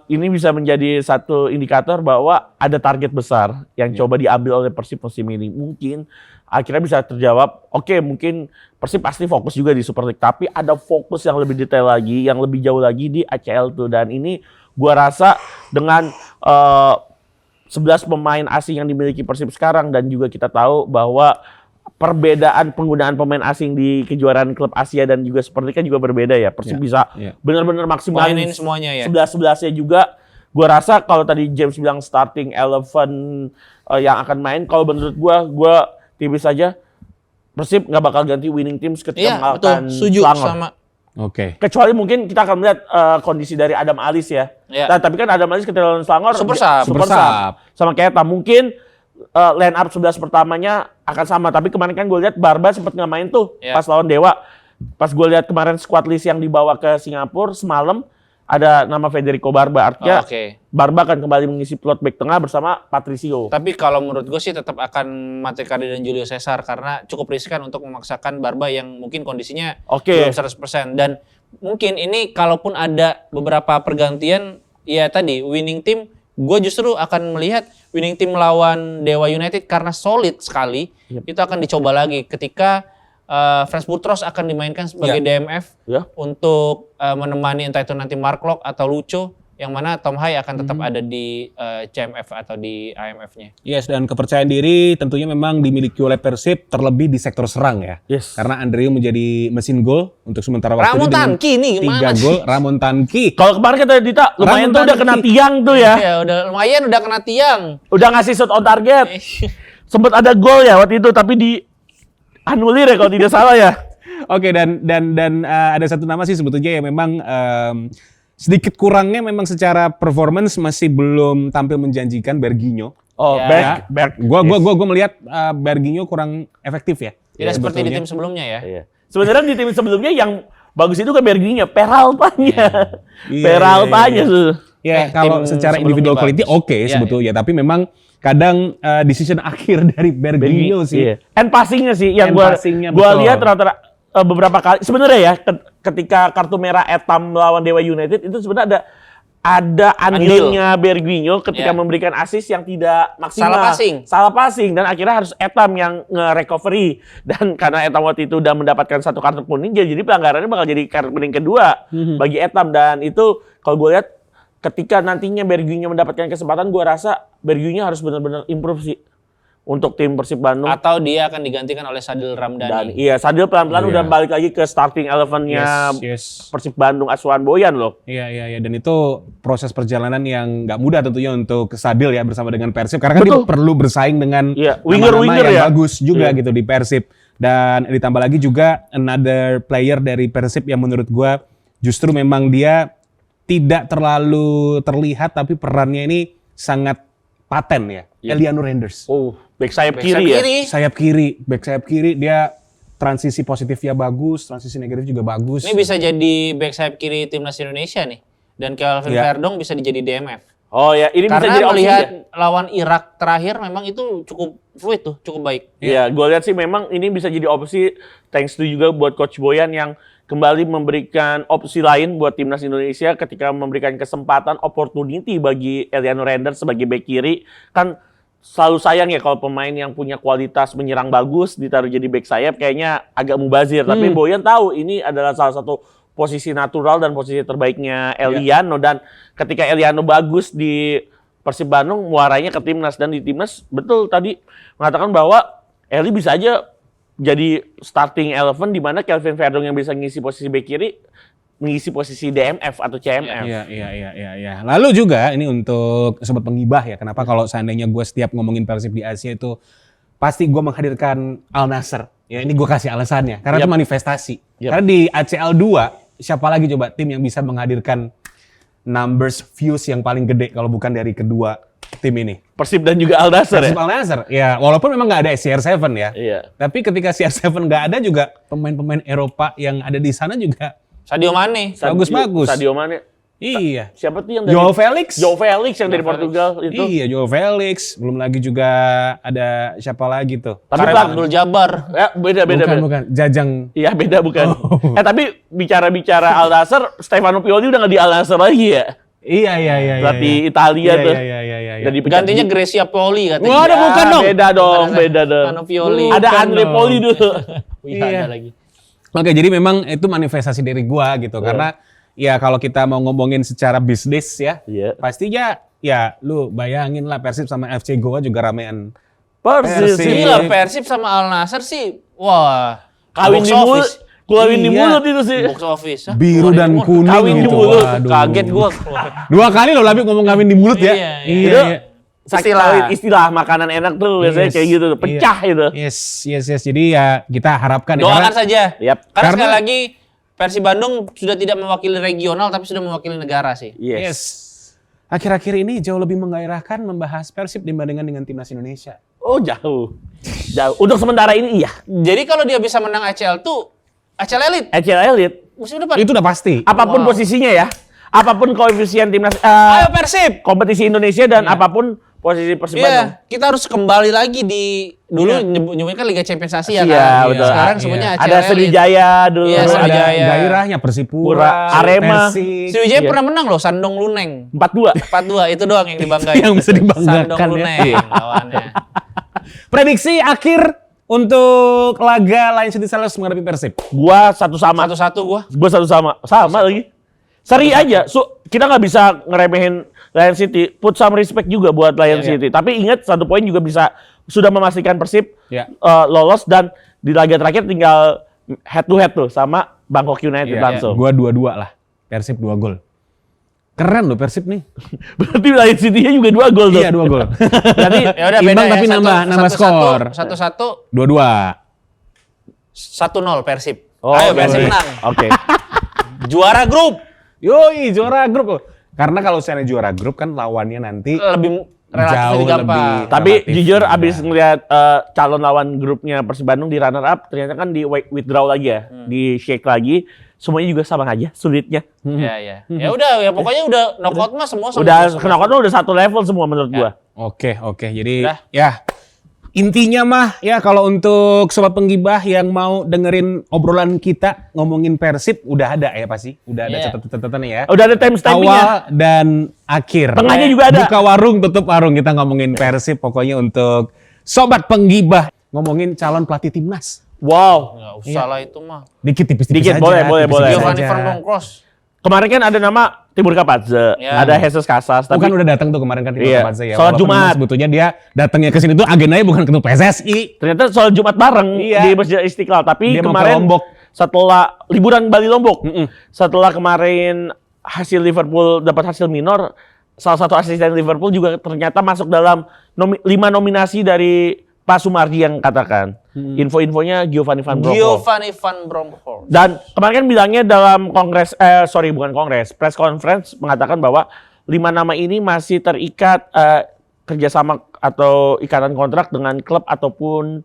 ini bisa menjadi satu indikator bahwa ada target besar yang coba diambil oleh Persib musim ini. Mungkin akhirnya bisa terjawab, mungkin Persib pasti fokus juga di Super League, tapi ada fokus yang lebih detail lagi, yang lebih jauh lagi di ACL tuh. Dan ini gue rasa dengan 11 pemain asing yang dimiliki Persib sekarang dan juga kita tahu bahwa perbedaan penggunaan pemain asing di kejuaraan klub Asia dan juga seperti kan juga berbeda ya. Persib bisa benar-benar maksimalin semuanya ya. 11-11-nya juga. Gua rasa kalau tadi James bilang starting 11 yang akan main, kalau menurut gua tipis saja Persib nggak bakal ganti winning teams ketika mengalahkan Selangor. Sama. Kecuali mungkin kita akan melihat kondisi dari Adam Alis ya. Nah, tapi kan Adam Alis ketika lawan Selangor Super Sub sama Keita. Mungkin line up 11 pertamanya akan sama. Tapi kemarin kan gue lihat Barba sempat nggak main tuh pas lawan Dewa. Pas gue lihat kemarin squad list yang dibawa ke Singapura semalam, ada nama Federico Barba. Artinya Oke. Barba akan kembali mengisi plot back tengah bersama Patricio. Tapi kalau menurut gue sih tetap akan Matecardi dan Julio Cesar karena cukup riskan untuk memaksakan Barba yang mungkin kondisinya belum 100%. Dan mungkin ini kalaupun ada beberapa pergantian, ya tadi winning team, gue justru akan melihat winning team melawan Dewa United karena solid sekali, itu akan dicoba lagi ketika Franz Boutros akan dimainkan sebagai DMF untuk menemani entah itu nanti Mark Locke atau Lucho, yang mana Tom Hai akan tetap ada di CMF atau di IMF-nya. Yes, dan kepercayaan diri tentunya memang dimiliki oleh Persib terlebih di sektor serang ya. Yes. Karena Andreu menjadi mesin gol untuk sementara waktu Ramon ini dengan Tanki nih gimana 3 gol. Ramon Tanki. Kalau kemarin kata Dita, lumayan tuh udah kena tiang tuh ya. Ya udah lumayan udah kena tiang. Udah ngasih shot on target. Sempet ada gol ya waktu itu, tapi di anulir ya kalau tidak salah ya. Oke, dan ada satu nama sih sebetulnya yang memang sedikit kurangnya memang secara performance masih belum tampil menjanjikan, Berginho. Oh, Ya. back. Gua melihat Berginho kurang efektif ya. Tidak seperti di sebetulnya. tim sebelumnya ya. Iya. Sebenarnya di tim sebelumnya yang bagus itu kan Berginho, Peraltanya. Iya, Peraltanya iya. tuh. Ya, kalau tim secara sebelumnya individual quality bagus. oke Iya, sebetulnya, tapi memang kadang decision akhir dari Berginho sih. Iya. And passing-nya sih yang And passing-nya, gua betul. lihat rata-rata beberapa kali sebenarnya ya ketika kartu merah Etam melawan Dewa United itu sebenarnya ada andilnya Berginho ketika Iya. memberikan assist yang tidak maksimal. Salah passing. Dan akhirnya harus Etam yang nge-recovery. Dan karena Etam waktu itu udah mendapatkan 1 kartu kuning, jadi pelanggarannya bakal jadi kartu kuning kedua bagi Etam. Dan itu kalau gue lihat ketika nantinya Berginho mendapatkan kesempatan, gue rasa Berginho harus benar-benar improve sih untuk tim Persib Bandung. Atau dia akan digantikan oleh Sadil Dan Ramdhani. iya, Sadil pelan-pelan udah balik lagi ke starting 11-nya Yes. Persib Bandung Asuhan Boyan loh. Iya, dan itu proses perjalanan yang nggak mudah tentunya untuk Sadil ya bersama dengan Persib, karena kan dia perlu bersaing dengan Iya, nama-nama winger-winger yang ya. bagus juga Iya. gitu di Persib. Dan ditambah lagi juga another player dari Persib yang menurut gua justru memang dia tidak terlalu terlihat tapi perannya ini sangat paten ya. Eliano Renders. Oh, back sayap Back kiri ya. Back sayap kiri dia transisi positifnya bagus, transisi negatif juga bagus. Ini bisa jadi back sayap kiri timnas Indonesia nih. Dan Kelvin Iya. Verdong bisa jadi DMF. Oh ya, ini bisa Karena jadi opsi melihat ya. lawan Irak terakhir memang itu cukup fluid tuh, cukup baik. Iya, gue lihat sih memang ini bisa jadi opsi, thanks to juga buat Coach Boyan yang kembali memberikan opsi lain buat timnas Indonesia ketika memberikan kesempatan, opportunity bagi Eliano Renders sebagai back kiri. Kan selalu sayang ya kalau pemain yang punya kualitas menyerang bagus ditaruh jadi back sayap kayaknya agak mubazir. Tapi Boyan tahu ini adalah salah satu posisi natural dan posisi terbaiknya Eliano. Dan ketika Eliano bagus di Persib Bandung, muaranya ke timnas. Dan di timnas betul tadi mengatakan bahwa Eli bisa aja jadi starting 11 di mana Kelvin Verdong yang bisa ngisi posisi bek kiri mengisi posisi DMF atau CMF. Iya. Lalu juga ini untuk sobat penggibah ya, kenapa kalau seandainya gue setiap ngomongin Persib di Asia itu pasti gue menghadirkan Al Nassr. Ya ini gue kasih alasannya, karena itu manifestasi. Karena di ACL 2 siapa lagi coba tim yang bisa menghadirkan numbers views yang paling gede kalau bukan dari kedua tim ini? Persib dan juga Al Nassr ya. Persib Al Nassr. Ya, walaupun memang nggak ada CR7 ya. Iya. Tapi ketika CR7 nggak ada juga pemain-pemain Eropa yang ada di sana juga Sadio Mane. bagus-bagus. Sadio Mane. Iya. Siapa tuh yang dari Joao Felix. Joao Felix yang dari Portugal itu. Iya, Joao Felix. Belum lagi juga ada siapa lagi tuh? Tapi Karim Pak, Abdul Jabbar. ya beda. Bukan. Jajang. Iya beda bukan. Oh. Tapi bicara Al Nassr, Stefano Pioli udah nggak di Al Nassr lagi ya. Iya. Pelatih Italia tuh. Iya. Udah dipecat. Gantinya Grecia Poli katanya. Waduh, bukan dong. Beda dong. Stefano Pioli. Ada Bukan Andre dong. Poli dulu. Iya, ada lagi. Oke, jadi memang itu manifestasi dari gua gitu. Karena ya kalau kita mau ngomongin secara bisnis ya, Iya. pastinya ya lu bayangin lah Persib sama FC Goa juga ramean. Persis. Persib. Gila, Persib sama Al Nassr sih, wah. Kawin box di mulut. office. Kawin di Iya. mulut itu sih. Box office. Hah? Biru Keluarin dan mulut. kuning Kawin di gitu. mulut. Waduh. Kaget gua. 2 kali lo Labib ngomong kawin di mulut ya. Iya. Itu Istilah. istilah makanan enak tuh biasanya kayak gitu tuh. Pecah itu. Yes. Jadi ya kita harapkan ya, Doakan karena saja. Yap. Karena sekali Karena- lagi Persib Bandung sudah tidak mewakili regional tapi sudah mewakili negara sih. Yes. Akhir-akhir ini jauh lebih menggairahkan membahas Persib dibandingkan dengan timnas Indonesia. Oh jauh. Untuk sementara ini iya. Jadi kalau dia bisa menang ACL tuh ACL Elite ACL Elite. musim depan. Itu udah pasti. Apapun posisinya ya. apapun koefisien timnas Ayo Persib. kompetisi Indonesia dan apapun posisi Persib Bandung. Iya, kita harus kembali lagi di dulu nyebutnya kan Liga Champions Asia Iya, kan. betul. Sekarang semuanya ACL. Ada Sriwijaya dulu, Iya, Ada Sriwijaya. gairahnya Persipura, Arema. Persik. Sriwijaya pernah menang loh Sandong Luneng. 4-2. 4-2 itu doang yang dibanggain. Yang bisa dibanggakan, Sandong ya. Luneng lawannya. Prediksi akhir untuk laga Lion City Salers menghadapi Persib. Gua satu sama. 1-1 gua. Gua satu sama. Sama lagi. Seri aja. Kita nggak bisa ngeremehin Lion City. Put some respect juga buat Lion City. Tapi ingat 1 poin juga sudah memastikan Persib Ya. lolos dan di laga terakhir tinggal head to head tuh sama Bangkok United langsung. Gua 2-2 lah. Persib 2 gol. Keren loh Persib nih. Berarti Lion City-nya juga 2 gol tuh. Iya 2 gol. Berarti Ya udah Imbang beda tapi ya. nambah skor. 1-1 2-2. 1-0 Persib. Oh, Ayo Persib oke. menang. Oke. Juara grup. Yoi, juara grup. Karena kalau misalnya juara grup kan lawannya nanti Lebih relatif jauh lebih gampang. lebih- Tapi relatif jujur mudah. abis ngeliat calon lawan grupnya Persib Bandung di runner up, ternyata kan di withdraw lagi ya, di shake lagi. Semuanya juga sama aja sulitnya. Iya, iya. Ya udah, ya pokoknya udah knockout mah semua sama. Udah knockout udah satu level semua menurut gua. Oke. Jadi Udah. ya intinya mah ya kalau untuk sobat penggibah yang mau dengerin obrolan kita ngomongin Persib udah ada ya pasti. Udah ada Iya. catatan-catatan ya. Udah ada time stampingnya. Awal dan akhir. Tengahnya juga ada. Buka warung, tutup warung. Kita ngomongin Persib pokoknya untuk sobat penggibah. Ngomongin calon pelatih timnas. Wow. Nggak usah lah itu mah. Dikit tipis-tipis Dikit, aja. boleh. tipis-tipis Giovanni aja. Van Bronckhorst. Kemarin kan ada nama Timur Kapadze, Ya. ada Jesus Casas, tapi Bukan udah datang tuh kemarin kan Timo Iya. Kapadze ya. Sholat Walaupun Jumat. Sebetulnya dia datangnya ke sini tuh agendanya bukan ketemu PSSI. ternyata soal Jumat bareng Iya. di Masjid Istiqlal. Tapi Dia mau ke kemarin Lombok. setelah liburan Bali Lombok, setelah kemarin hasil Liverpool dapat hasil minor, salah satu asisten Liverpool juga ternyata masuk dalam 5 nominasi dari Pak Sumardi yang katakan. Info-infonya Giovanni Van Bronckhorst. Giovanni Van Bronckhorst. Dan kemarin kan bilangnya dalam press conference mengatakan bahwa 5 nama ini masih terikat kerjasama atau ikatan kontrak dengan klub ataupun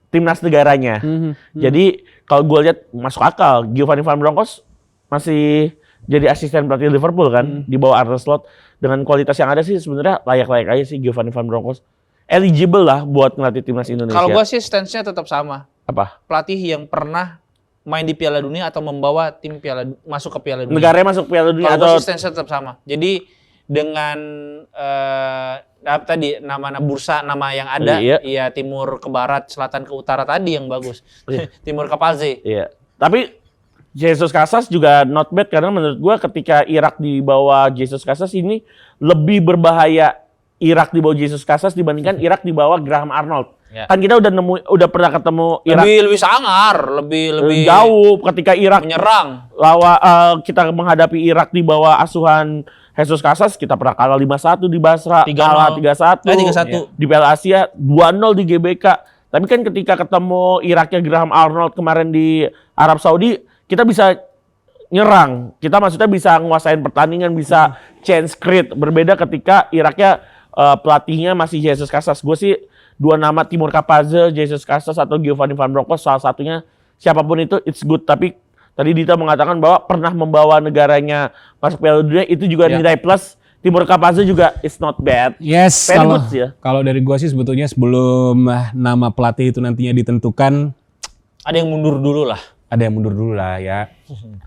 timnas negaranya. Jadi kalau gue lihat masuk akal, Giovanni Van Bronckhorst masih jadi asisten pelatih Liverpool kan di bawah Arne Slot. Dengan kualitas yang ada sih sebenarnya layak-layak aja sih Giovanni Van Bronckhorst. Eligible lah buat ngelatih timnas Indonesia. Kalau gua sih stance-nya tetap sama. Apa? Pelatih yang pernah main di Piala Dunia atau membawa tim masuk ke Piala Dunia. Negaranya masuk Piala Dunia Kalau atau gua sih stance-nya tetap sama. Jadi dengan tadi nama bursa nama yang ada, Iya. iya timur ke barat, selatan ke utara tadi yang bagus. Timur ke Palze. Iya. Tapi Jesus Casas juga not bad karena menurut gua ketika Irak di bawah Jesus Casas ini lebih berbahaya Irak di bawah Jesus Casas dibandingkan Irak di bawah Graham Arnold. Ya. Kan kita udah pernah ketemu Irak Lebih sangar, lebih jauh ketika Irak menyerang. kita menghadapi Irak di bawah asuhan Jesus Casas, kita pernah kalah 5-1 di Basra, 3-0. kalah 3-1. 3-1. Di Piala Asia 2-0 di GBK. Tapi kan ketika ketemu Iraknya Graham Arnold kemarin di Arab Saudi, kita bisa nyerang. Kita maksudnya bisa nguasain pertandingan, bisa change create. Berbeda ketika Iraknya pelatihnya masih Jesus Casas. Gue sih 2 nama Timur Kapadze, Jesus Casas atau Giovanni Van Bronckhorst, salah satunya siapapun itu it's good. Tapi tadi Dita mengatakan bahwa pernah membawa negaranya masuk Piala Dunia itu juga nilai plus. Timur Kapadze juga it's not bad. Yes, Very kalau good sih ya. kalau dari gua sih sebetulnya sebelum nama pelatih itu nantinya ditentukan Ada yang mundur dulu lah. ada yang mundur dulu lah ya.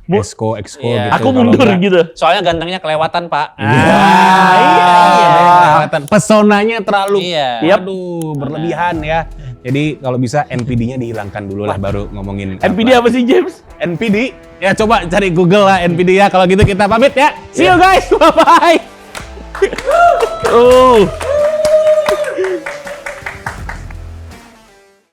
Exco Iya. gitu. Aku Kalau mundur enggak- gitu. Soalnya gantengnya kelewatan, Pak. Iya. Pesonanya terlalu Yap. aduh, berlebihan ya. Jadi kalau bisa NPD-nya dihilangkan dulu lah baru ngomongin NPD apa sih James? NPD. Ya coba cari Google lah NPD ya. Kalau gitu kita pamit ya. See you guys. Bye bye.